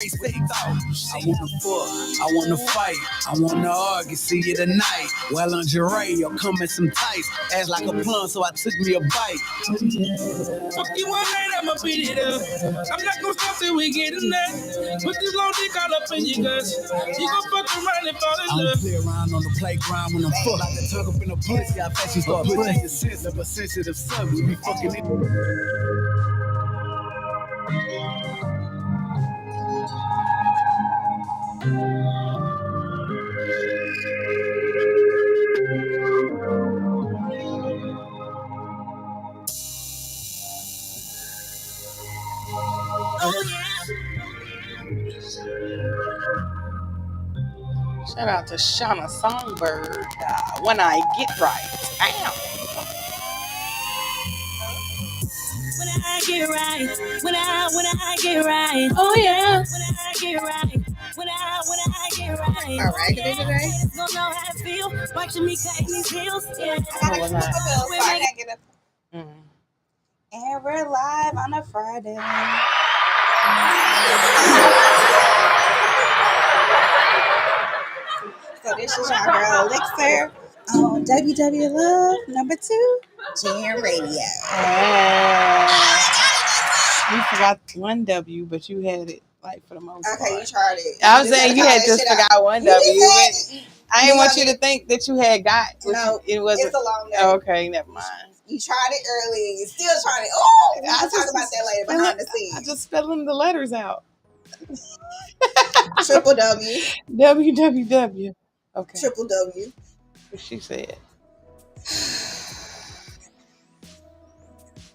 I wanna fuck, I wanna fight, I wanna argue, see you tonight. Well, lingerie, or come in some tights. Ass like a plum, so I took me a bite. Fuck you one night, I'ma beat it up. I'm not gonna stop till we get enough. Put this long dick all up in your guts. You gon' fuck around and fall in love. I don't play around on the playground when I'm fucked. Like the tongue up in the pussy, I bet you start putting your sensitive, a sensitive son. We be fucking it. Shout out to Shauna Songbird. When I get right. Damn. When I get right, when I get right, oh yeah. When I get right, when I get right. All right, today. Don't know how I feel. Watching me cutting these heels. Yeah. I gotta keep the bill, so I gotta get up. And we're live on a Friday. So this is your girl Elixir on WW Love #2 Jam Radio. You forgot one W, but you had it like for the most part. Okay, you tried it. I was saying you had just forgot one W. I didn't want you to think that you had got. No, it wasn't. It's a long day. Okay, never mind. You tried it early. You still trying it. Oh, I'll talk about that later behind the scenes. I just spelling the letters out. Triple W. WWW. Okay. Triple W. What she said.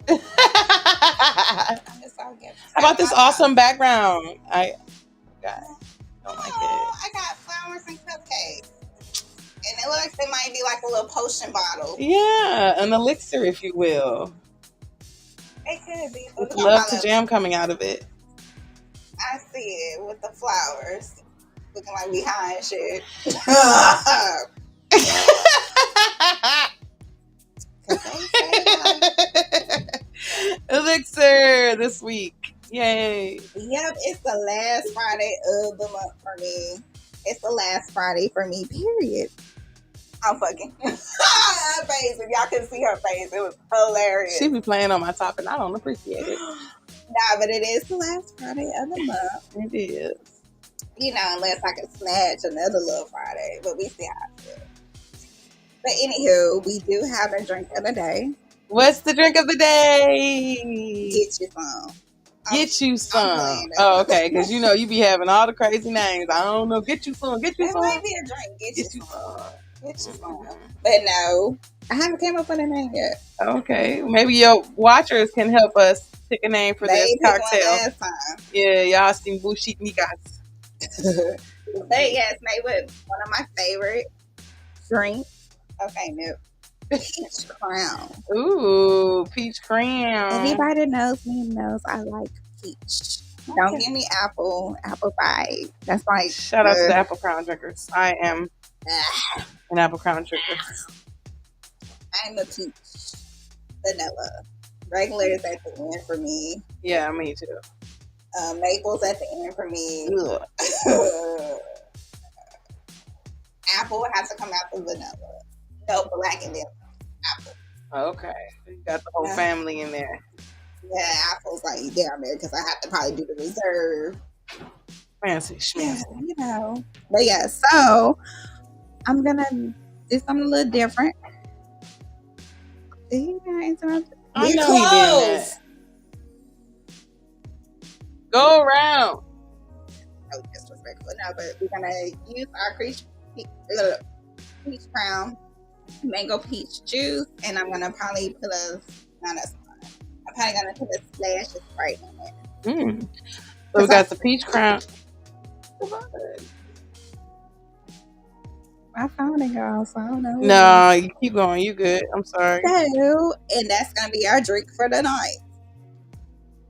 How about this awesome background? I don't like it. I got flowers and cupcakes. And it looks like it might be like a little potion bottle. Yeah, an elixir, if you will. It could be. With love to jam coming out of it. I see it with the flowers. Looking like behind shit. Elixir this week. Yay. Yep, it's the last Friday of the month for me. It's the last Friday for me, period. I'm fucking. Her face, if y'all could see her face, it was hilarious. She be playing on my top and I don't appreciate it. Nah, but it is the last Friday of the month. It is. You know, unless I can snatch another little Friday, but we see how it feels. But anywho, we do have a drink of the day. What's the drink of the day? Get you some. Get you some. Oh, okay. Because you know you be having all the crazy names. I don't know. Get you some. Get you some. It might be a drink. Get you some. Get you some. But no, I haven't came up with a name yet. Okay. Maybe your watchers can help us pick a name for this cocktail. Last time. Yeah, y'all seen bullshit niggas. But yes, made with one of my favorite drinks. Okay, no. Peach Crown. Ooh, peach crown. Anybody that knows me knows I like peach. Okay. Don't give me apple pie. That's like shout out to the apple crown drinkers. I am an apple crown drinker. I'm a peach vanilla. Regular is at the end for me. Yeah, me too. Maple's at the end for me. Apple has to come out the vanilla. No black and then apple. Okay, you got the whole family in there. Yeah, apple's like down there because I have to probably do the reserve. Fancy schmancy. Yeah, you know. But yeah, so I'm gonna do something a little different. Did you guys interrupt? I know he did that. Go around. No disrespectful. No, but we're gonna use our peach crown, mango peach juice, and I'm gonna probably put I'm probably gonna put a splash of Sprite in it. So we got the peach crown. I found it, girl, so I don't know. No, you keep going. You good. I'm sorry. So, and that's going to be our drink for the night.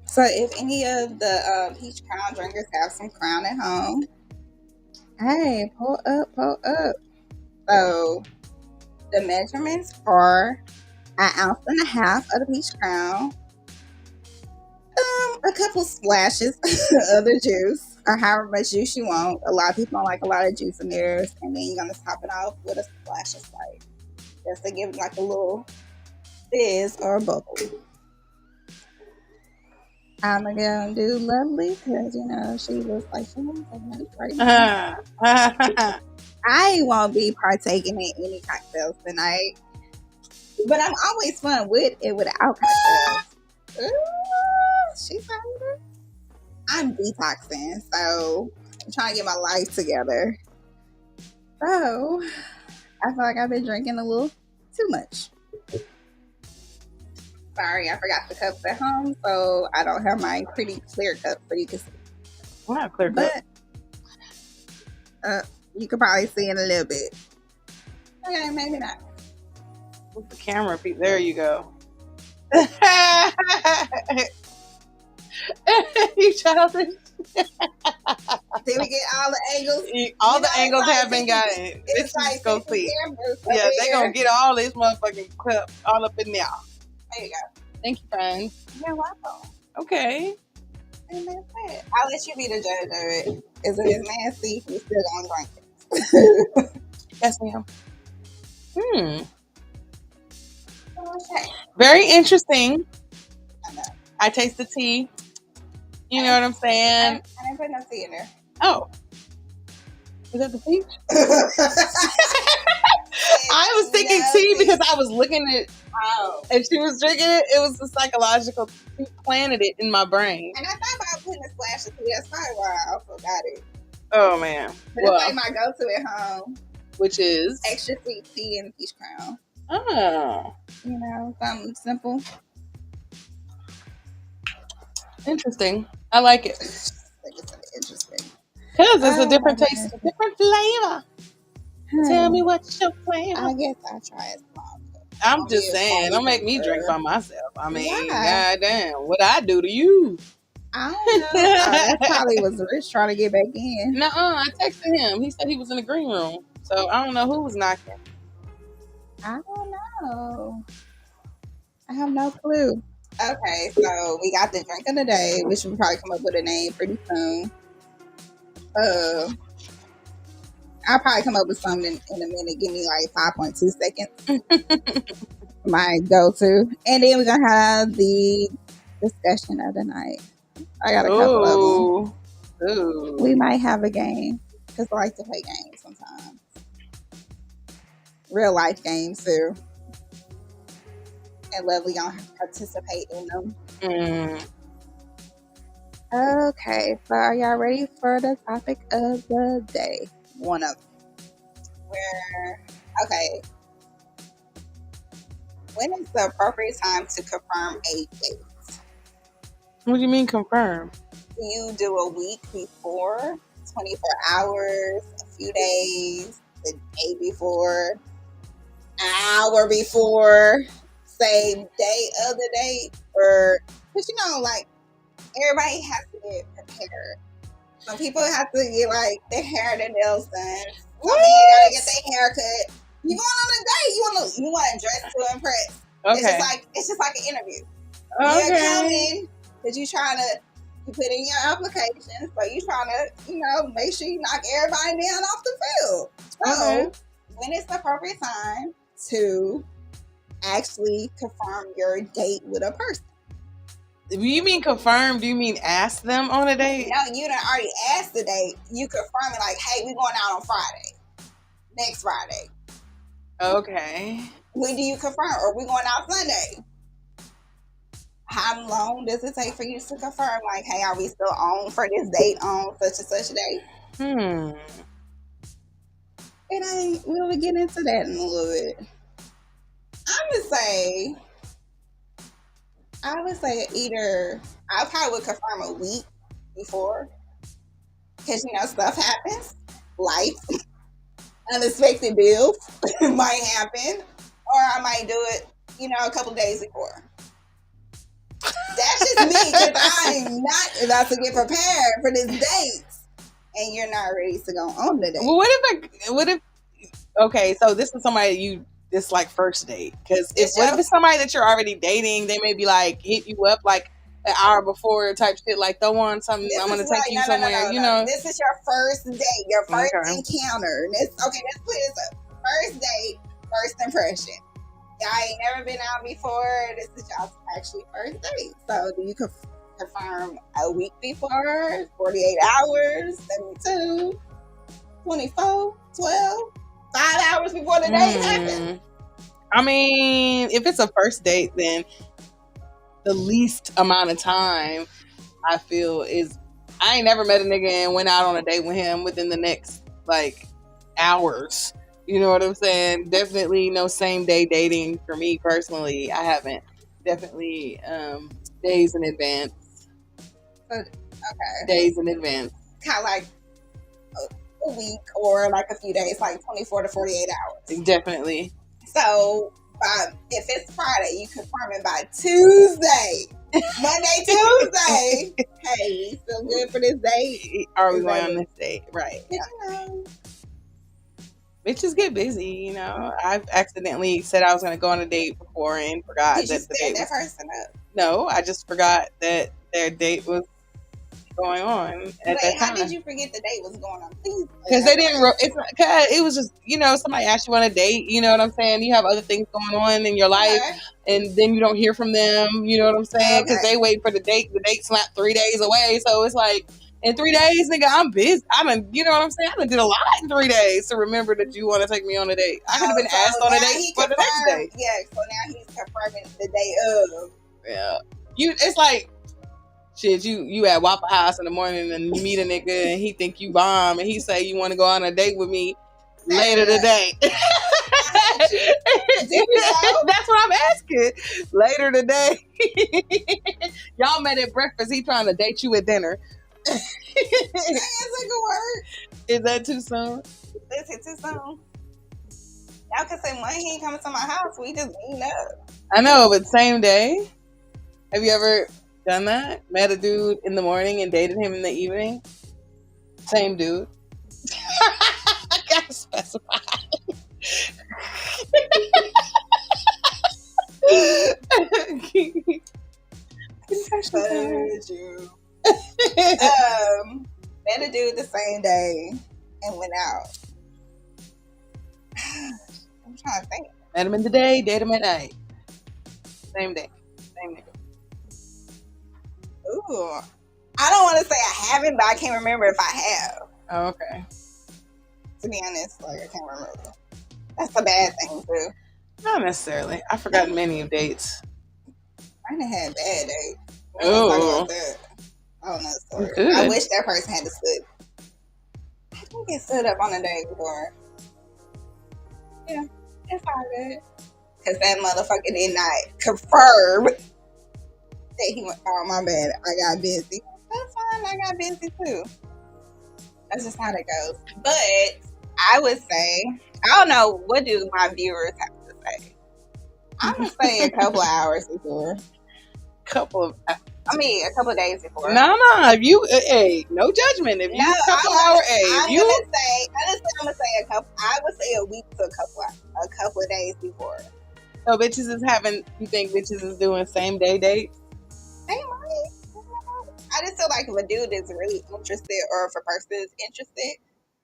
So, if any of the Peach Crown drinkers have some Crown at home, hey, pull up. So, the measurements are 1.5 ounces of the Peach Crown, a couple splashes of the juice, or however much juice you want. A lot of people don't like a lot of juice in theirs, and then you're gonna top it off with a splash of Sprite, just to give it like a little fizz or a bubble. I'm gonna do Lovely because she looks like she wants to make right now. I won't be partaking in any cocktails tonight, but I'm always fun with it without cocktails. Ooh, she's hungry. I'm detoxing, so I'm trying to get my life together. So I feel like I've been drinking a little too much. Sorry, I forgot the cups at home, so I don't have my pretty clear cup so you can see. Well, not clear cup. But you could probably see in a little bit. Okay, maybe not. With the camera, there you go. You childish. Did we get all the angles? All the angles have been gotten. This is go see. Yeah, they gonna get all this motherfucking clip all up in there. There you go. Thank you, friends. You're welcome. Okay. And that's it. I'll let you be the judge of it. Is it nasty? We still gonna drink it. Yes, ma'am. Okay. Very interesting. I know. I taste the tea. You know what I'm saying? I didn't put no tea in there. Oh. Is that the peach? I was thinking tea because I was looking at and she was drinking it. It was the psychological. She planted it in my brain. And I thought about putting a splash of tea. That's probably why I also got it. Oh, man. But it's like my go-to at home. Which is? Extra sweet tea and peach crown. Oh. Something simple. Interesting. I like it. Interesting. Because it's a different taste, a different flavor. Tell me what's your flavor. I guess I'll try it. I'm just saying, don't make me drink by myself. I mean, goddamn, what I do to you? I don't know. That probably was Rich trying to get back in. Nuh-uh, I texted him. He said he was in the green room. So I don't know who was knocking. I don't know. I have no clue. Okay, so we got the drink of the day, which we'll probably come up with a name pretty soon. I'll probably come up with something in a minute. Give me like 5.2 seconds. My go-to. And then we're going to have the discussion of the night. I got a couple of them. Ooh. We might have a game because I like to play games sometimes. Real life games too. And Lovely gonna participate in them. Okay, so are y'all ready for the topic of the day? One of them. When is the appropriate time to confirm a date? What do you mean confirm? Do you do a week before, 24 hours, a few days, the day before, an hour before, same day of the date? Or, because everybody has to get prepared. Some people have to get their hair and their nails done. Some people gotta get their hair cut. You going on a date, you want to dress to impress. Okay. It's just like an interview. Okay. You're coming because you put in your application, so you trying to, make sure you knock everybody down off the field. So, when is the appropriate time to actually confirm your date with a person? You mean confirm? Do you mean ask them on a date? No, you done already asked the date. You confirm it hey, we going out on Friday. Next Friday. Okay. When do you confirm? Or we going out Sunday? How long does it take for you to confirm? Hey, are we still on for this date on such and such a date? We'll get into that in a little bit. I would say either I probably would confirm a week before, because stuff happens, life, unexpected bills might happen, or I might do it, a couple days before. That's just me, because I'm not about to get prepared for this date, and you're not ready to go on the date. Well, okay, so this is somebody this first date, because what if it's somebody that you're already dating? They may be hit you up an hour before type shit, like throw on something. I'm gonna take you somewhere. You know, this is your first date, your first Okay. encounter. Let's put this up. First date, first impression. Y'all ain't never been out before. This is y'all's actually first date. So do you confirm a week before, 48 hours, 72, 24, 12, 5 hours before the date happens? I mean, if it's a first date, then the least amount of time I feel is I ain't never met a nigga and went out on a date with him within the next like hours. You know what I'm saying? Definitely no same day dating for me personally. I haven't. Definitely days in advance. Okay. Days in advance. Kind of like a week or like a few days, like 24 to 48 hours. Definitely. So if it's Friday, you confirm it by Tuesday. Monday, Tuesday. Hey, we still good for this date? Are we going on this date? Right. You know. Bitches get busy, you know. I've accidentally said I was going to go on a date before and forgot Did that you the set date that was... person up? No, I just forgot that their date was going on at that time. How did you forget the date was going on? Please. Because they didn't. It was just, you know, somebody asked you on a date. You know what I'm saying? You have other things going on in your life, and then you don't hear from them. You know what I'm saying? Because they wait for the date. The date's not 3 days away, so it's like in 3 days, nigga, I'm busy. You know what I'm saying? I done did a lot in 3 days to remember that you want to take me on a date. I could have been asked on a date for the next day. Yeah, so now he's confirming the day of. Yeah, it's like. Shit, you at Waffle House in the morning and you meet a nigga and he think you bomb and he say you want to go on a date with me later today. That's what I'm asking. Later today. Y'all met at breakfast. He trying to date you at dinner. Is that too soon? Is it too soon? Y'all can say when he ain't coming to my house, we just meet up. I know, but same day. Have you ever done that? Met a dude in the morning and dated him in the evening? Same dude. I gotta specify. Met a dude the same day and went out. I'm trying to think. Met him in the day, dated him at night. Same day. Same nigga. Ooh. I don't want to say I haven't, but I can't remember if I have. Oh, okay. To be honest, like I can't remember. That's a bad thing too. Not necessarily. I've forgotten many of dates. I done had bad dates. Oh. I don't know the story. I wish that person had stood. I didn't get stood up on a date before. Yeah, it's all good. Because that motherfucker did not confirm that he went, oh my bad, I got busy. That's fine, I got busy too. That's just how that goes. But I would say, I don't know, what do my viewers have to say? I'm going to say a couple of hours before. A couple of days before. No, hey, no judgment. If you a couple hours, I'm gonna say a couple. I would say a week to a couple of days before. So you think bitches is doing same day dates? They might. I just feel like if a dude is really interested, or if a person is interested,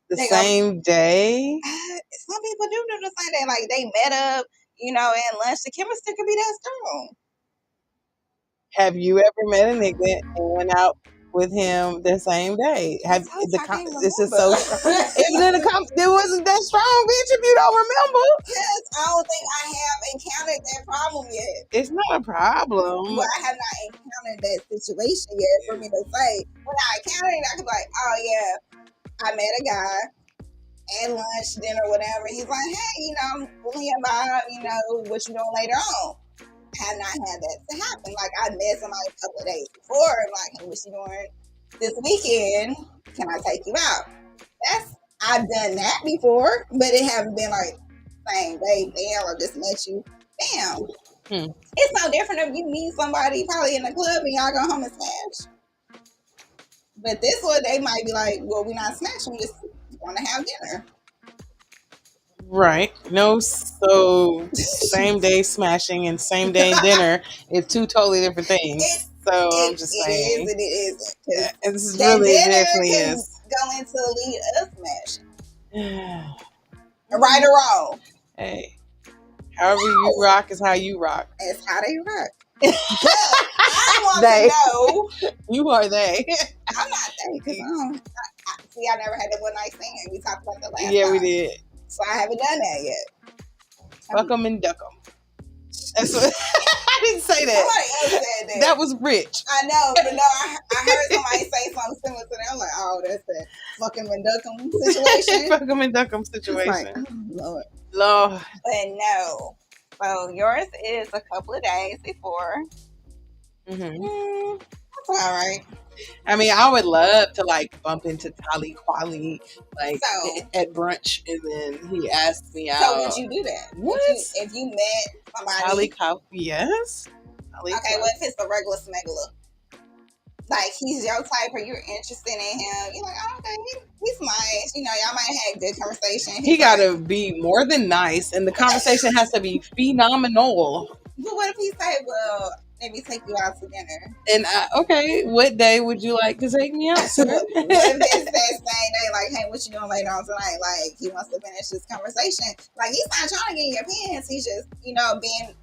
the same day. Some people do the same day. Like they met up, you know, and lunch. The chemistry could be that strong. Have you ever met a nigga and went out with him the same day? It's just so. It wasn't that strong, bitch. If you don't remember, yes, I don't think I have encountered that problem yet. It's not a problem. Well, I have not encountered that situation yet for me to say. When I encounter it, I could be like, oh yeah, I met a guy at lunch, dinner, whatever. He's like, hey, you know, I'm really about, you know, what you doing later on. I have not had that to happen. Like, I met somebody a couple of days before, like, hey, what you doing this weekend? Can I take you out? I've done that before, but it haven't been like, same day, damn, I just met you. Damn. It's no different if you meet somebody probably in the club and y'all go home and smash. But this one, they might be like, well, we're not smashing, we just want to have dinner. Right. No, so same day smashing and same day dinner is two totally different things. So I'm just saying. It is and it isn't. And this is That really dinner definitely can is. go into lead us smashing. Right or wrong. Hey, however you rock is how you rock. It's how they rock. But I want to know. You are they. I'm not they because see, I never had the one night stand. We talked about that last time. Yeah, we did. So I haven't done that yet. Fuck them and duck them. That's what I didn't say that. Somebody else said that. That was Rich. I know, but no, I heard somebody say something similar to that. I'm like, oh, that's that fucking and duck 'em situation. Fuck them and duck them situation. Like, oh, Lord. But no. So yours is a couple of days before. That's all right. I mean, I would love to like bump into Tali Kweli like So- at brunch, and then he asked me out. So would you do that? What? If you met somebody? Tali Kweli, yes. Tali Okay, Kweli. what if it's a regular smuggler? Like he's your type, or you're interested in him? You're like, oh, okay, he's nice. You know, y'all might have good conversation. He gotta be more than nice, and the conversation has to be phenomenal. But what if he say, well, let me take you out to dinner? And okay, what day would you like to take me out? What if it's that same day, like, hey, what you doing later on tonight? Like, he wants to finish this conversation. Like, he's not trying to get in your pants. He's just, you know, being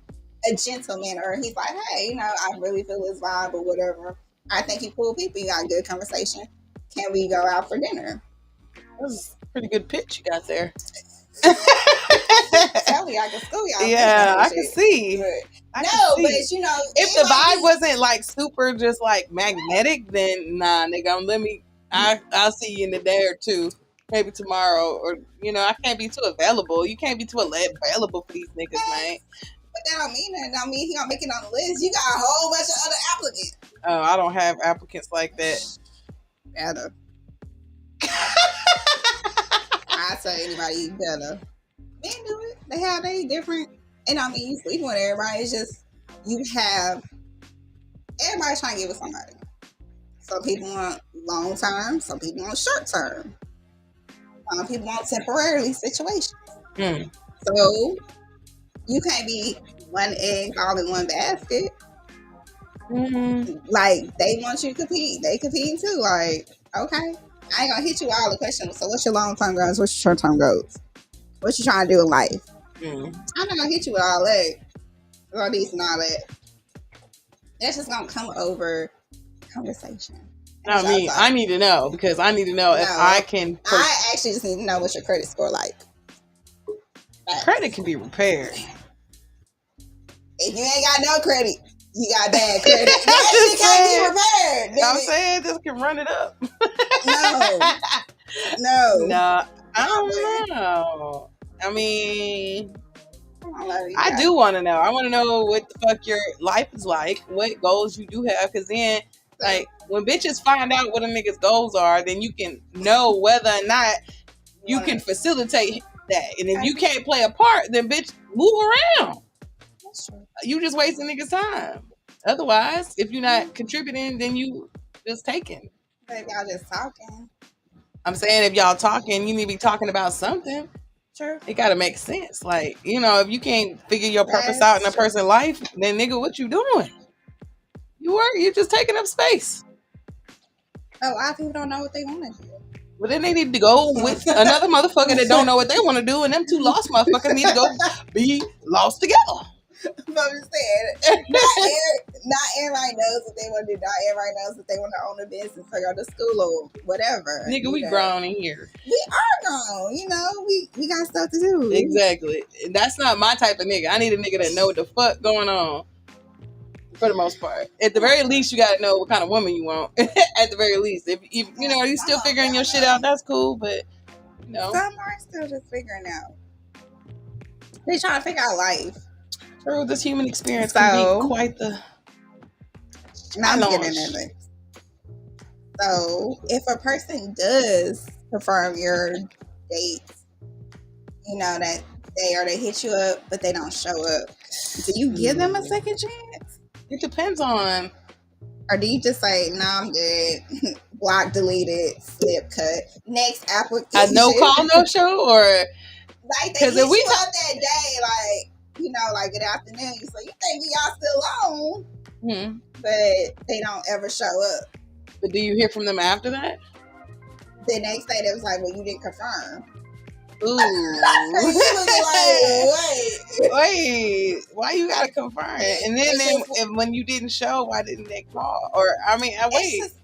a gentleman. Or he's like, hey, you know, I really feel his vibe or whatever. I think you cool people. You got good conversation. Can we go out for dinner? That was a pretty good pitch you got there. Tell me, I can school y'all. Yeah, I can see. But you know, if the vibe wasn't like super just like magnetic, then nah, nigga, I'll see you in a day or two, maybe tomorrow, or you know, I can't be too available. You can't be too available for these niggas, man. But that don't mean that. Don't mean he gonna make it on the list. You got a whole bunch of other applicants. Oh, I don't have applicants like that. Better. I tell anybody better. Men do it. They have different. And I mean, you sleeping with everybody. It's just everybody's trying to get with somebody. Some people want long term. Some people want short term. Some people want temporarily situations. So you can't be one egg all in one basket. Like they want you to compete. They competing too. Like, okay, I ain't gonna hit you with all the questions. So what's your long term goals? What's your short term goals? What you trying to do in life? I'm not gonna hit you with all that. All these and all that. That's just gonna come over conversation. I need to know because I need to know if I can. I actually just need to know what's your credit score like. Credit can be repaired. If you ain't got no credit, you got bad credit. That shit can't be repaired. I'm saying this can run it up. No. I don't know. I mean, I do want to know. I want to know what the fuck your life is like, what goals you do have, because then, like, when bitches find out what a nigga's goals are, then you can know whether or not you can facilitate that. And if you can't play a part, then bitch, move around. That's true. You just wasting niggas' time. Otherwise, if you're not contributing, then you just taking. But if y'all just talking. I'm saying if y'all talking, you need to be talking about something. Sure. It gotta make sense. Like, you know, if you can't figure your purpose out in a person's life, then nigga, what you doing? You're just taking up space. A lot of people don't know what they want to do. Well, then they need to go with another motherfucker that don't know what they want to do, and them two lost motherfuckers need to go be lost together. But I'm just saying, not everybody knows what they want to do. Not everybody knows that they want to own a business or go to school or whatever. Nigga, we grown in here. We are grown. You know, we got stuff to do. Exactly. That's not my type of nigga. I need a nigga that know what the fuck going on. For the most part. At the very least, you gotta know what kind of woman you want. At the very least. If you know, you still figuring your shit out, that's cool, but you know. Some are still just figuring out. They trying to figure out life. True, this human experience can be quite the I'm getting into it. So if a person does confirm your dates, you know, that they hit you up but they don't show up, do you give them a second chance? It depends on. Or do you just say, nah, I'm good, block, deleted, snip, cut, next application? A no call, no show, or like they hit you up that day, like, you know, like good afternoon. So you think y'all still on? Mm-hmm. but they don't ever show up. But do you hear from them after that? The next day, they was like, "Well, you didn't confirm." Ooh. And you was like, Wait, why you gotta confirm it? And then when you didn't show, why didn't they call? Or I mean, It's wait. just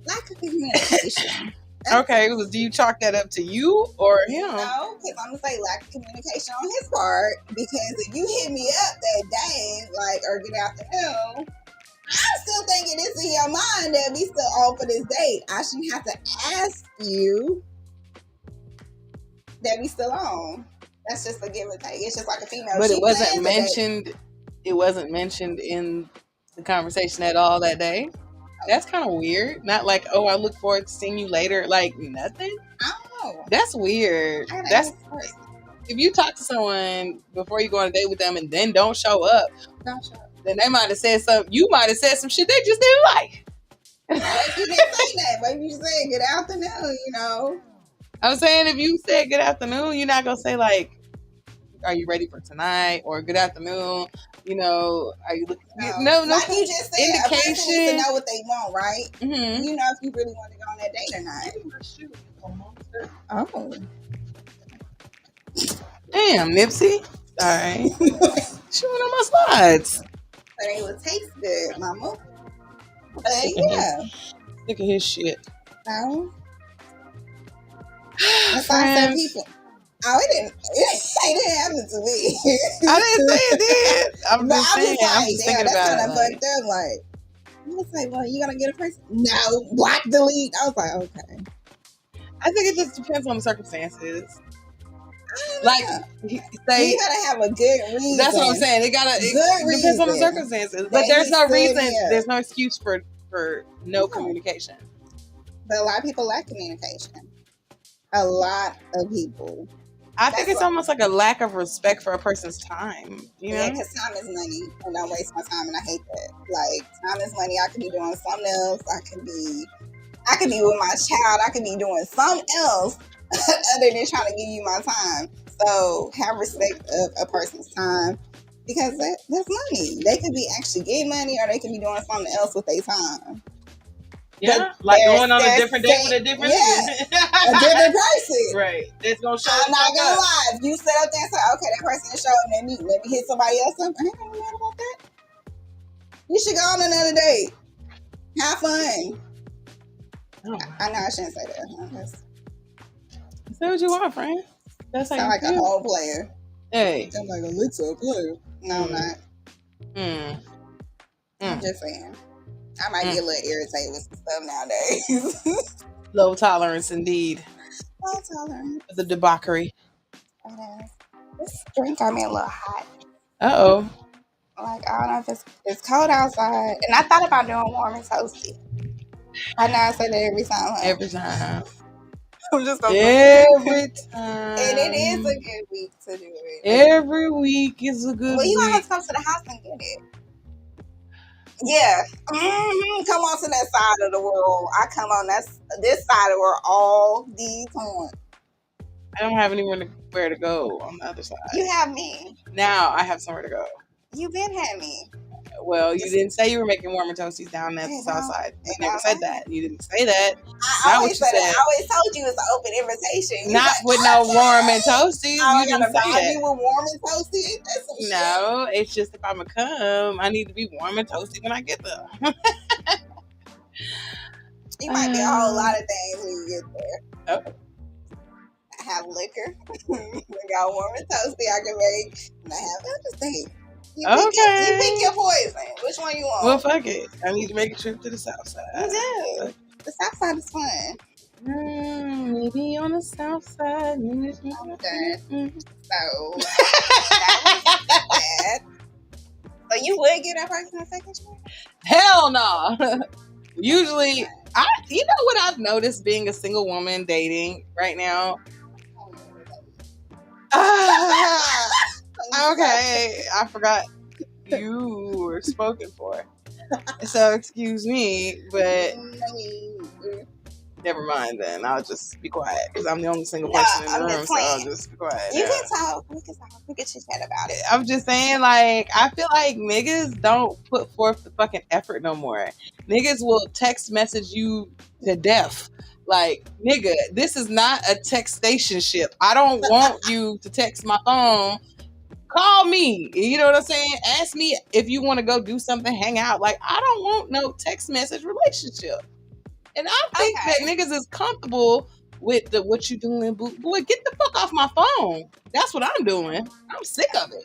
lack of communication. Okay, do you chalk that up to you or him? No, because I'm gonna say lack of communication on his part. Because if you hit me up that day, like, or good afternoon, I'm still thinking it's in your mind that we still on for this date. I shouldn't have to ask you that we still on. That's just a give and take. It's just like a female. But She it wasn't plans a mentioned. It wasn't mentioned in the conversation at all that day. That's kind of weird. Not like, oh, I look forward to seeing you later. Like nothing. I don't know. That's weird. I gotta That's ask first. if you talk to someone before you go on a date with them and then don't show up, Don't show up. then they might have said something. You might have said some shit they just didn't like. But you didn't say that. But you said good afternoon. You know. I'm saying if you said good afternoon, you're not gonna say like, "Are you ready for tonight?" or "Good afternoon." You know, are you looking? No. Like you just said, a person needs to indication. know what they want, right? Mm-hmm. You know if you really want to go on that date or not. Oh. Damn, Nipsey. All right. Shooting on my slides. But it would taste good, mama. Yeah. Look at his shit. No. That's why I said people. Oh, it didn't happen to me. I didn't say it did. I'm just saying. Like, I'm just thinking that's about kind it. of fucked up. Like, I was like, well, you gonna get a person? No, block, delete. I was like, okay. I think it just depends on the circumstances. Like, say you gotta have a good reason. That's what I'm saying. It depends on the circumstances. But there's no reason. There's no excuse for no communication. But a lot of people lack communication. A lot of people. I think it's almost like a lack of respect for a person's time. You know? Yeah, because time is money, and don't waste my time, and I hate that. Like, time is money. I could be doing something else. I could be with my child. I could be doing something else other than trying to give you my time. So have respect of a person's time, because that's money. They could be actually getting money, or they could be doing something else with their time. Yeah, but like going on a different date with a different a different person. Right. It's gonna show. I'm not gonna lie. If you sit up there and say, okay, that person is showing me, let me hit somebody else up, I ain't gonna be mad about that. You should go on another date. Have fun. Oh. I know I shouldn't say that. Huh? Say what you want, friend. That's how sound like a whole player. Hey. I'm like a player. No, I'm not. I'm just saying. I might get a little irritated with some stuff nowadays. Low tolerance, indeed. Low tolerance. The debauchery. This drink got me a little hot. Uh-oh. Like, I don't know if it's cold outside. And I thought about doing warm and toasty. I know I say that every time. Huh? Every time. I'm just every time. And it is a good week to do it. Every week is a good week. Well, you don't have to come to the house and get it. Yeah. Mm-hmm. Come on to that side of the world. I come on this side of the world all the time. I don't have anywhere to go on the other side. You have me. Now I have somewhere to go. You been had me. Well, you didn't say you were making warm and toasties down at the south side. You never said that. You didn't say that. I always said that. I always told you it's an open invitation. Not with no warm and toasties. I You didn't say that. You with warm and toasty? That's some no, it's just if I'm going to come, I need to be warm and toasty when I get there. You might be a whole lot of things when you get there. Okay. I have liquor. I got warm and toasty I can make. And I have other things. You pick your poison. Which one you want? Well, fuck it. I need to make a trip to the south side. You do. The south side is fun. Maybe on the south side. Okay. So, that was bad. So you would give that person a second chance? Hell no. Usually, you know what I've noticed being a single woman dating right now? Okay, I forgot you were spoken for. So excuse me, but Never mind then. I'll just be quiet because I'm the only single person in the room, so I'll just be quiet. You can talk. We can chit chat about it. I'm just saying, like, I feel like niggas don't put forth the fucking effort no more. Niggas will text message you to death. Like, nigga, this is not a text stationship. I don't want you to text my phone. Call me. You know what I'm saying? Ask me if you want to go do something, hang out. Like, I don't want no text message relationship. And I think that niggas is comfortable with what you doing, boo. Boy, get the fuck off my phone. That's what I'm doing. I'm sick of it.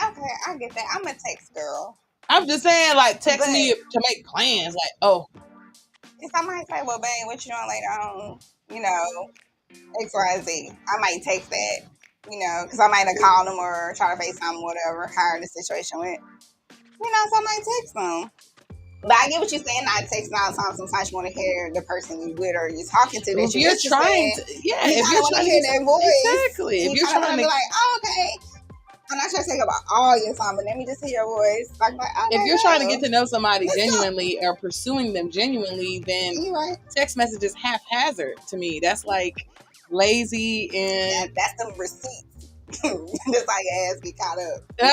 Okay, I get that. I'm a text girl. I'm just saying, like, text me to make plans. Like, oh. Because I might say, well, babe, what you doing later on? You know, X, Y, Z. I might text that, you know, because I might have called them or try to FaceTime, whatever, however the situation went. You know, so I might text them. But I get what you're saying. I text all the time. Sometimes you want to hear the person you with or you're talking to. That you're trying to, if you're want to hear their voice, exactly. If you're trying to be like, oh, okay. I'm not trying to take about all your time, but let me just hear your voice. Like, okay, if you're trying to get to know somebody genuinely or pursuing them genuinely, then text messages haphazard to me. That's like lazy and that's the receipts. Just like your ass get caught up. Men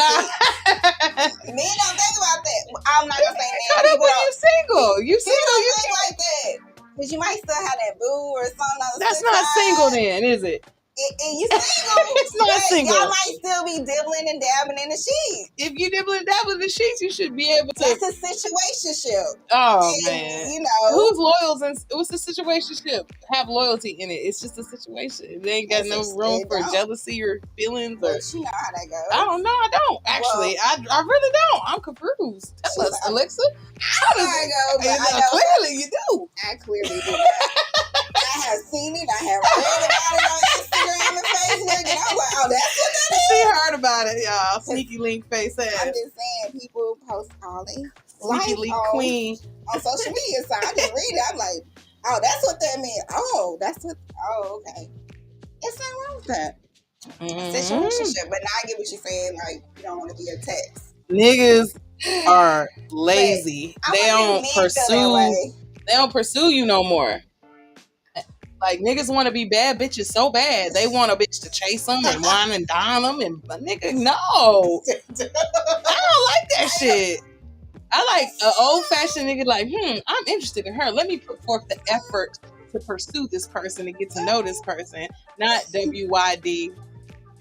don't think about that. I'm not gonna say men. Caught up when you single. You single. You think like that because you might still have that boo or something. That's not single, then, is it? You single. It's not single. Y'all might still be dibbling and dabbing in the sheets. If you dibbling and dabbling in the sheets, you should be able to. That's a situationship. Oh, man. You know. Who's loyal and what's the situationship? Have loyalty in it. It's just a situation. It ain't got no room for jealousy or feelings. But you know how that goes. I don't know. I don't. Actually, I really don't. I'm confused. Tell us, Alexa. How does that go? But I know clearly you do. I clearly do. I have seen it. I have read about it on Instagram and Facebook, and I was like, "Oh, that's what that is." She heard about it, y'all. Sneaky link face ass. I'm just saying, people post all these Sneaky link queen on social media, so I just read it. I'm like, "Oh, that's what that means." Oh, that's what. Oh, okay. It's not wrong with that. Situationship, but now I get what you're saying. Like, you don't want to be a text. Niggas are lazy. They don't pursue. They don't pursue you no more. Like, niggas want to be bad bitches so bad. They want a bitch to chase them and wine and dine them. And nigga, no. I don't like that shit. I like an old-fashioned nigga like, I'm interested in her. Let me put forth the effort to pursue this person and get to know this person. Not WYD.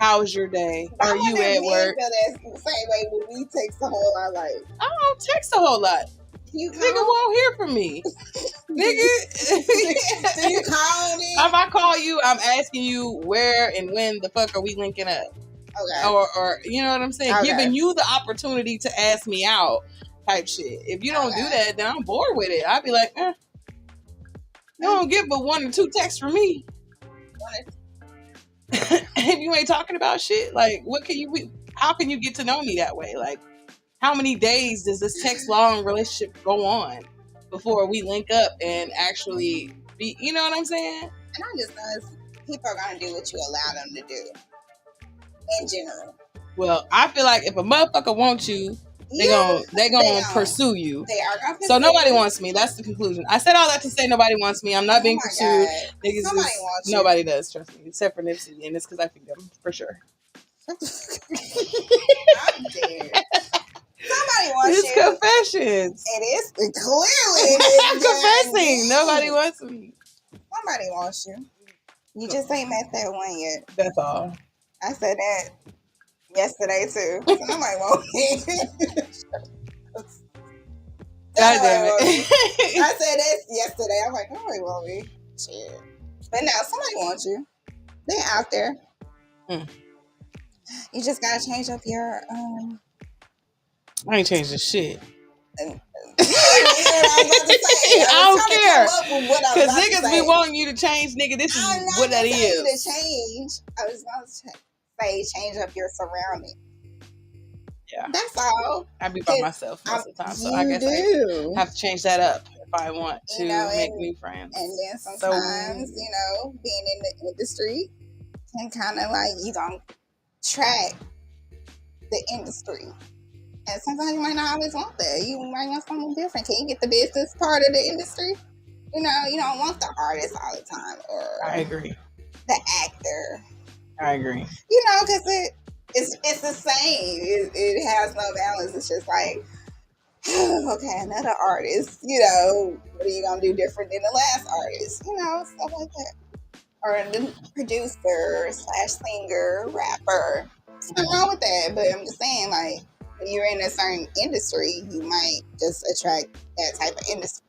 How's your day? Are you at work? Feel the same way when we text a whole lot. Like, I don't text a whole lot. Nigga won't hear from me. Nigga. Do you call me? If I call you, I'm asking you where and when the fuck are we linking up? Okay. Or you know what I'm saying? Okay. Giving you the opportunity to ask me out type shit. If you don't do that, then I'm bored with it. I'd be like, you don't get but 1 or 2 texts from me. If you ain't talking about shit, like, how can you get to know me that way? Like, how many days does this text long relationship go on before we link up and actually be, you know what I'm saying? And I just know people are going to do what you allow them to do in general. Well, I feel like if a motherfucker wants you, they gonna pursue you. They are gonna pursue so nobody wants me. That's the conclusion. I said all that to say nobody wants me. I'm not being pursued. Niggas wants you. Nobody does, trust me. Except for Nipsey, and it's because I feed them, for sure. I'm dead. Somebody wants it's you. It's confessions. It is. Clearly. I'm confessing. Nobody wants me. Somebody wants you. You just ain't met that one yet. That's all. I said that yesterday too. Somebody want me. God damn it. I said that yesterday. I'm like, nobody want me. Shit. But now somebody wants you. They're out there. You just gotta change up your I ain't changing shit. I don't care. Because niggas be wanting you to change, nigga. This is what that is. To change. I was going to say change up your surroundings. Yeah. That's all. I be by myself most of the time. So I guess I have to change that up if I want to make new friends. And then sometimes, being in the industry can kind of like, you don't track the industry. And sometimes you might not always want that. You might want something different. Can you get the business part of the industry? You don't want the artist all the time or I agree. the actor. I agree. Because it's the same. It has no balance. It's just like, okay, another artist. What are you gonna do different than the last artist? Stuff like that. Or the producer / singer, rapper. There's nothing wrong with that, but I'm just saying, like, when you're in a certain industry, you might just attract that type of industry.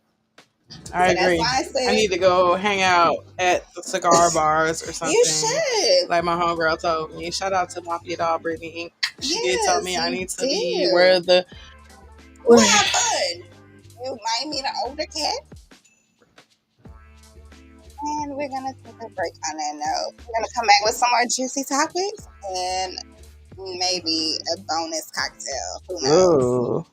I agree. That's why I said I need to go hang out at the cigar bars or something. you should. Like my homegirl told me. Shout out to Mafia Doll Brittany. She did tell me I need to be do. where the. We'll have fun. You might meet an older cat. And we're going to take a break on that note. We're going to come back with some more juicy topics and maybe a bonus cocktail. Who knows? Ooh.